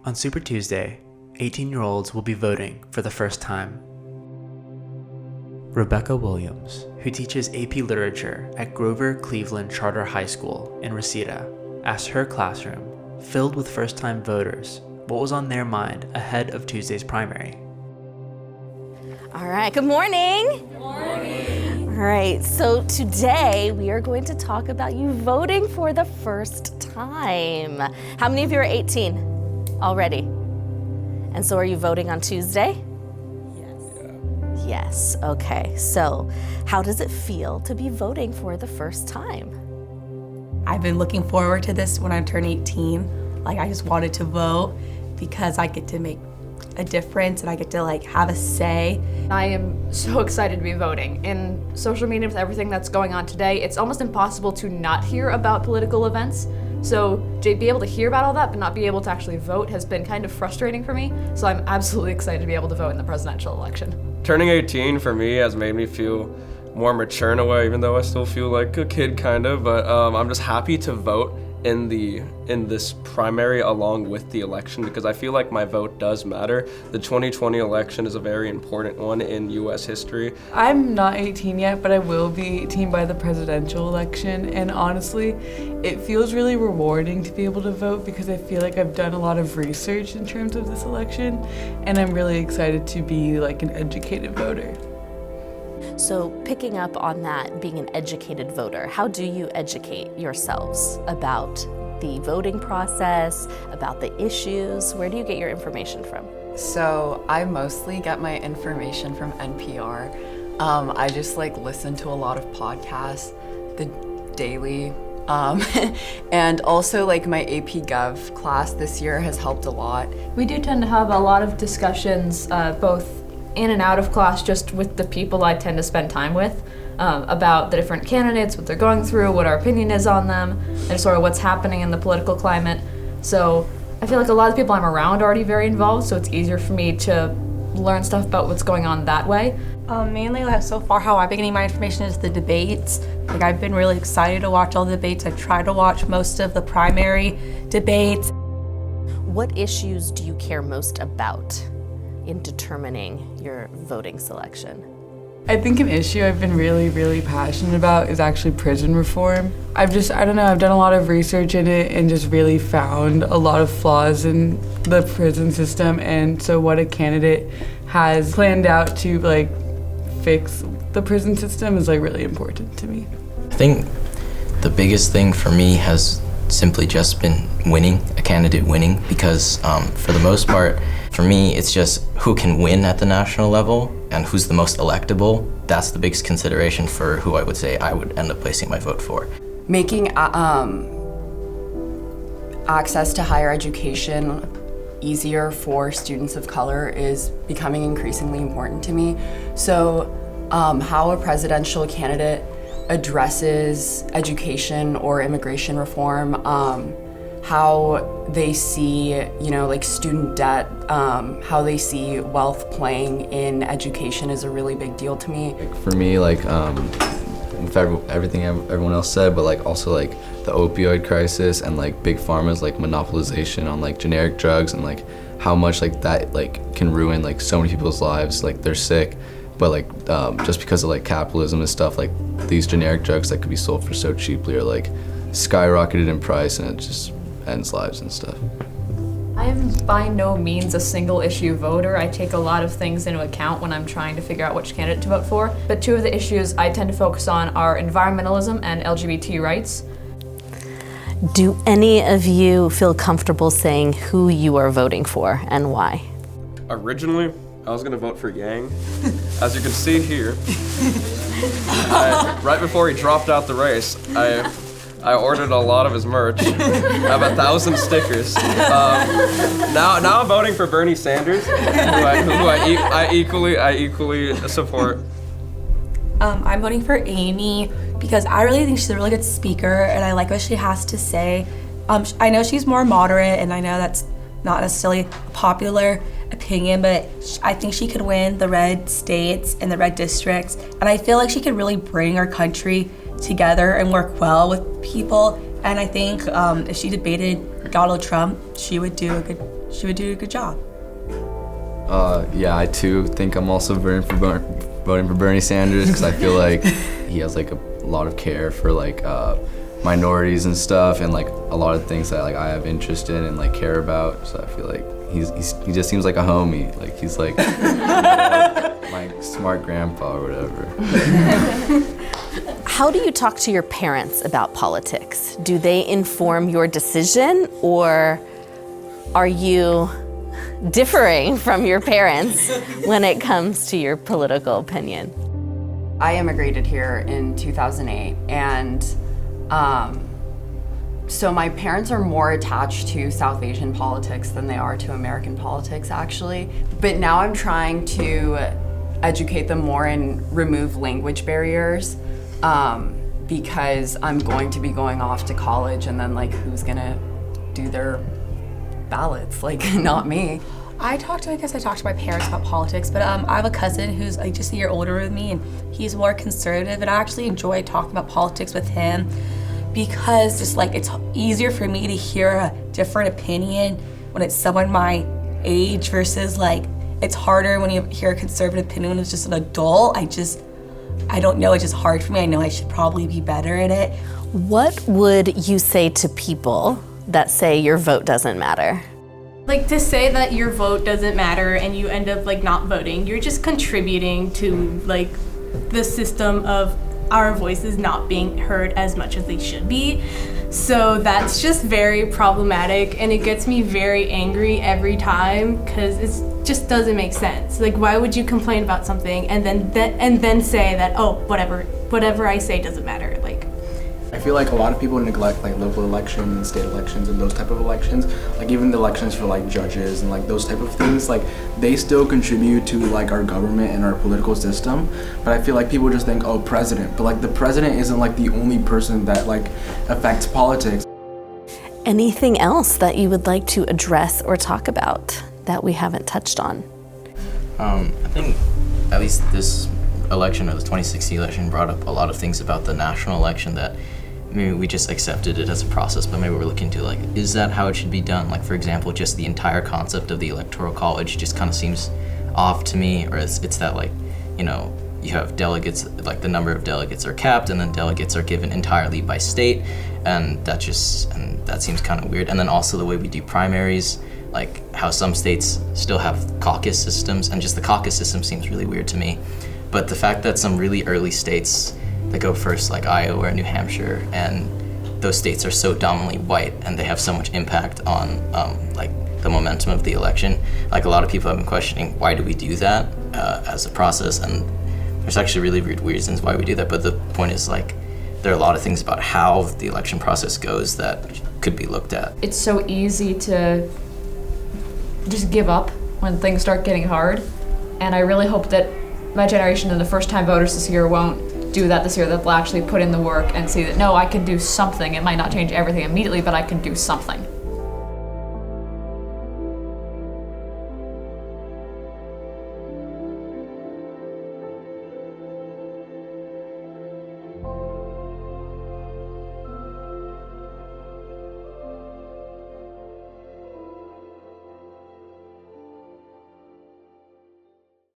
On Super Tuesday, 18-year-olds will be voting for the first time. Rebecca Williams, who teaches AP Literature at Grover Cleveland Charter High School in Reseda, asked her classroom, filled with first-time voters, what was on their mind ahead of Tuesday's primary. All right, good morning. Good morning. All right, so today we are going to talk about you voting for the first time. How many of you are 18 already? And so are you voting on Tuesday? Yes. Yes, okay. So how does it feel to be voting for the first time? I've been looking forward to this when I turn 18. I just wanted to vote because I get to make a difference and I get to have a say. I am so excited to be voting. In social media with everything that's going on today, it's almost impossible to not hear about political events. So to be able to hear about all that but not be able to actually vote has been kind of frustrating for me. So I'm absolutely excited to be able to vote in the presidential election. Turning 18 for me has made me feel more mature in a way, even though I still feel like a kid kind of, but I'm just happy to vote in this primary along with the election because I feel like my vote does matter. The 2020 election is a very important one in US history. I'm not 18 yet, but I will be 18 by the presidential election, and honestly, it feels really rewarding to be able to vote because I feel like I've done a lot of research in terms of this election, and I'm really excited to be an educated voter. So picking up on that, being an educated voter, how do you educate yourselves about the voting process, about the issues? Where do you get your information from? So I mostly get my information from NPR. I just listen to a lot of podcasts, the daily, and also my AP Gov class this year has helped a lot. We do tend to have a lot of discussions, both in and out of class, just with the people I tend to spend time with, about the different candidates, what they're going through, what our opinion is on them, and sort of what's happening in the political climate. So I feel like a lot of people I'm around are already very involved, so it's easier for me to learn stuff about what's going on that way. Mainly so far how I've been getting my information is the debates. I've been really excited to watch all the debates. I've tried to watch most of the primary debates. What issues do you care most about in determining your voting selection? I think an issue I've been really, really passionate about is actually prison reform. I've done a lot of research in it and just really found a lot of flaws in the prison system, and so what a candidate has planned out to fix the prison system is really important to me. I think the biggest thing for me has simply just been winning, a candidate winning, because for the most part, for me, it's just who can win at the national level and who's the most electable. That's the biggest consideration for who I would say I would end up placing my vote for. Making access to higher education easier for students of color is becoming increasingly important to me. So how a presidential candidate addresses education or immigration reform, how they see, student debt, how they see wealth playing in education is a really big deal to me. For me, with everything everyone else said, but also the opioid crisis and big pharma's monopolization on generic drugs and how much that can ruin so many people's lives. They're sick, but just because of capitalism and stuff, these generic drugs that could be sold for so cheaply are skyrocketed in price, and it just ends lives and stuff. I am by no means a single issue voter. I take a lot of things into account when I'm trying to figure out which candidate to vote for. But two of the issues I tend to focus on are environmentalism and LGBT rights. Do any of you feel comfortable saying who you are voting for and why? Originally, I was gonna vote for Yang. As you can see here, right before he dropped out the race, I ordered a lot of his merch. I have 1,000 stickers. Now I'm voting for Bernie Sanders, who I equally support. I'm voting for Amy because I really think she's a really good speaker and I like what she has to say. I know she's more moderate, and I know that's not necessarily a popular opinion, but I think she could win the red states and the red districts, and I feel like she could really bring our country together and work well with people. And I think if she debated Donald Trump, she would do a good she would do a good job. Yeah, I too think I'm also voting for Bernie Sanders because I feel like he has like a lot of care for like minorities and stuff, and like a lot of things that like I have interest in and like care about. So I feel like he just seems like a homie. Like he's like my smart grandpa or whatever. How do you talk to your parents about politics? Do they inform your decision, or are you differing from your parents when it comes to your political opinion? I immigrated here in 2008, and so my parents are more attached to South Asian politics than they are to American politics, actually. But now I'm trying to educate them more and remove language barriers, because I'm going to be going off to college, and then like who's gonna do their ballots? Like not me. I talked to my parents about politics, but I have a cousin who's like just a year older than me, and he's more conservative, and I actually enjoy talking about politics with him because just like it's easier for me to hear a different opinion when it's someone my age versus like it's harder when you hear a conservative opinion when it's just an adult. I don't know, it's just hard for me. I know I should probably be better at it. What would you say to people that say your vote doesn't matter? Like, to say that your vote doesn't matter and you end up like not voting, you're just contributing to like the system of our voices not being heard as much as they should be. So that's just very problematic, and it gets me very angry every time because it just doesn't make sense. Like, why would you complain about something and then say that, oh, whatever I say doesn't matter? Like, I feel like a lot of people neglect like local elections, state elections, and those type of elections. Like even the elections for like judges and like those type of things, like they still contribute to like our government and our political system. But I feel like people just think, oh, president. But like the president isn't like the only person that like affects politics. Anything else that you would like to address or talk about that we haven't touched on? I think at least this election, or the 2016 election, brought up a lot of things about the national election that maybe we just accepted it as a process, but maybe we're looking to like, is that how it should be done? Like, for example, just the entire concept of the electoral college just kind of seems off to me, or it's that like, you know, you have delegates, like the number of delegates are capped, and then delegates are given entirely by state, and that seems kind of weird. And then also the way we do primaries, like how some states still have caucus systems, and just the caucus system seems really weird to me. But the fact that some really early states that go first, like Iowa or New Hampshire, and those states are so dominantly white and they have so much impact on like the momentum of the election. Like a lot of people have been questioning, why do we do that as a process? And there's actually really weird reasons why we do that. But the point is, like, there are a lot of things about how the election process goes that could be looked at. It's so easy to just give up when things start getting hard. And I really hope that my generation and the first-time voters this year won't do that this year, that they'll actually put in the work and see that, no, I can do something. It might not change everything immediately, but I can do something.